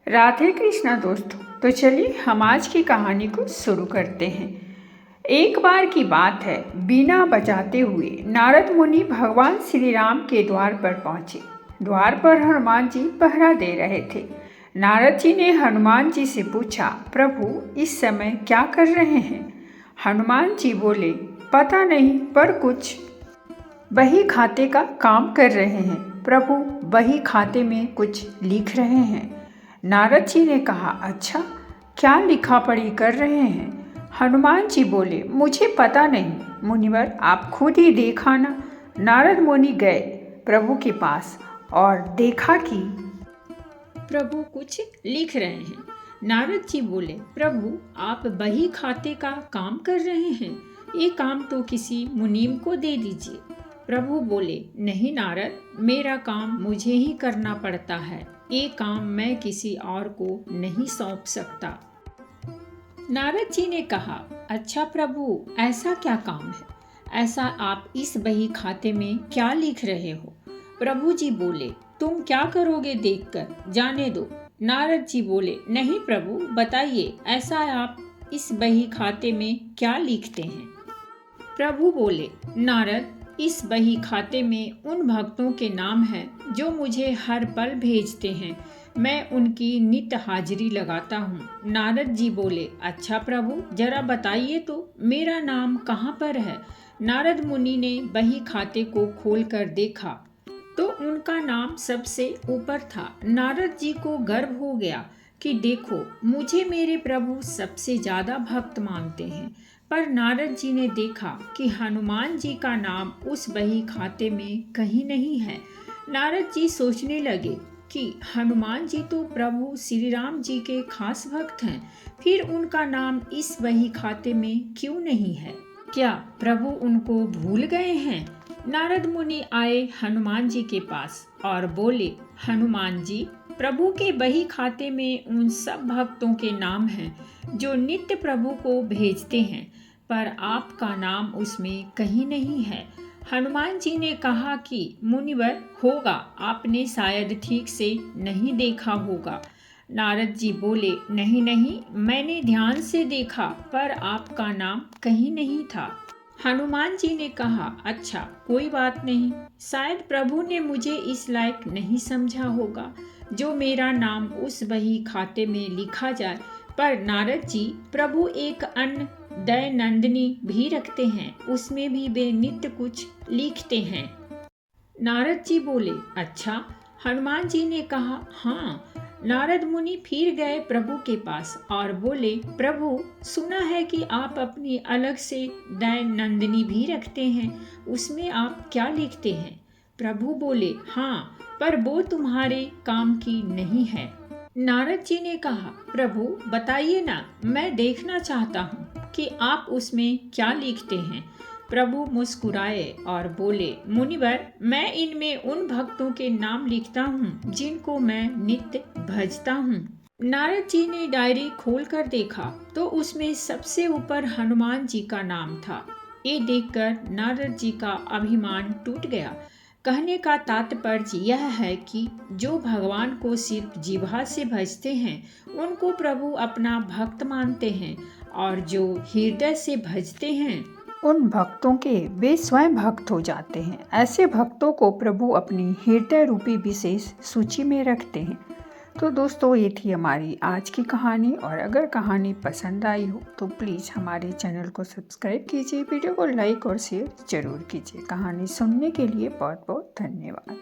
राधे कृष्णा दोस्तों। तो चलिए हम आज की कहानी को शुरू करते हैं। एक बार की बात है, बीना बजाते हुए नारद मुनि भगवान श्री राम के द्वार पर पहुँचे। द्वार पर हनुमान जी पहरा दे रहे थे। नारद जी ने हनुमान जी से पूछा, प्रभु इस समय क्या कर रहे हैं? हनुमान जी बोले, पता नहीं, पर कुछ बही खाते का काम कर रहे हैं। प्रभु बही खाते में कुछ लिख रहे हैं। नारद जी ने कहा, अच्छा, क्या लिखा पढ़ी कर रहे हैं? हनुमान जी बोले, मुझे पता नहीं मुनिवर, आप खुद ही देखा ना। नारद मुनि गए प्रभु के पास और देखा कि प्रभु कुछ लिख रहे हैं। नारद जी बोले, प्रभु आप बही खाते का काम कर रहे हैं, ये काम तो किसी मुनीम को दे दीजिए। प्रभु बोले, नहीं नारद, मेरा काम मुझे ही करना पड़ता है, ये काम मैं किसी और को नहीं सौंप सकता। नारद जी ने कहा, अच्छा प्रभु, ऐसा क्या काम है? ऐसा आप इस बही खाते में क्या लिख रहे हो? प्रभु जी बोले, तुम क्या करोगे देखकर, जाने दो। नारद जी बोले, नहीं प्रभु, बताइए, ऐसा आप इस बही खाते में क्या लिखते हैं? प्रभु बोले, नारद, इस बही खाते में उन भक्तों के नाम हैं जो मुझे हर पल भेजते हैं, मैं उनकी नित्य हाजिरी लगाता हूँ। नारद जी बोले, अच्छा प्रभु, जरा बताइए तो, मेरा नाम कहाँ पर है? नारद मुनि ने बही खाते को खोलकर देखा तो उनका नाम सबसे ऊपर था। नारद जी को गर्व हो गया कि देखो, मुझे मेरे प्रभु सबसे ज्यादा भक्त मानते हैं। पर नारद जी ने देखा कि हनुमान जी का नाम उस बही खाते में कहीं नहीं है। नारद जी सोचने लगे कि हनुमान जी तो प्रभु श्री राम जी के खास भक्त हैं, फिर उनका नाम इस बही खाते में क्यों नहीं है? क्या प्रभु उनको भूल गए हैं? नारद मुनि आए हनुमान जी के पास और बोले, हनुमान जी, प्रभु के बही खाते में उन सब भक्तों के नाम हैं जो नित्य प्रभु को भेजते हैं, पर आपका नाम उसमें कहीं नहीं है। हनुमान जी ने कहा कि मुनिवर, होगा, आपने शायद ठीक से नहीं देखा होगा। नारद जी बोले, नहीं नहीं, मैंने ध्यान से देखा, पर आपका नाम कहीं नहीं था। हनुमान जी ने कहा, अच्छा, कोई बात नहीं, शायद प्रभु ने मुझे इस लायक नहीं समझा होगा जो मेरा नाम उस बही खाते में लिखा जाए। पर नारद जी, प्रभु एक अन्य दयानंदिनी भी रखते हैं, उसमें भी वे नित्य कुछ लिखते हैं। नारद जी बोले, अच्छा। हनुमान जी ने कहा, हाँ। नारद मुनि फिर गए प्रभु के पास और बोले, प्रभु, सुना है कि आप अपनी अलग से दयानंदिनी भी रखते हैं, उसमें आप क्या लिखते हैं? प्रभु बोले, हाँ, पर वो तुम्हारे काम की नहीं है। नारद जी ने कहा, प्रभु बताइए ना, मैं देखना चाहता हूँ कि आप उसमें क्या लिखते हैं। प्रभु मुस्कुराए और बोले, मुनिवर, मैं इनमें उन भक्तों के नाम लिखता हूँ जिनको मैं नित्य भजता हूँ। नारद जी ने डायरी खोलकर देखा तो उसमें सबसे ऊपर हनुमान जी का नाम था। ये देखकर नारद जी का अभिमान टूट गया। कहने का तात्पर्य यह है कि जो भगवान को सिर्फ जिह्वा से भजते हैं उनको प्रभु अपना भक्त मानते हैं, और जो हृदय से भजते हैं उन भक्तों के वे स्वयं भक्त हो जाते हैं। ऐसे भक्तों को प्रभु अपनी हृदय रूपी विशेष सूची में रखते हैं। तो दोस्तों, ये थी हमारी आज की कहानी, और अगर कहानी पसंद आई हो तो प्लीज़ हमारे चैनल को सब्सक्राइब कीजिए, वीडियो को लाइक और शेयर ज़रूर कीजिए। कहानी सुनने के लिए बहुत बहुत धन्यवाद।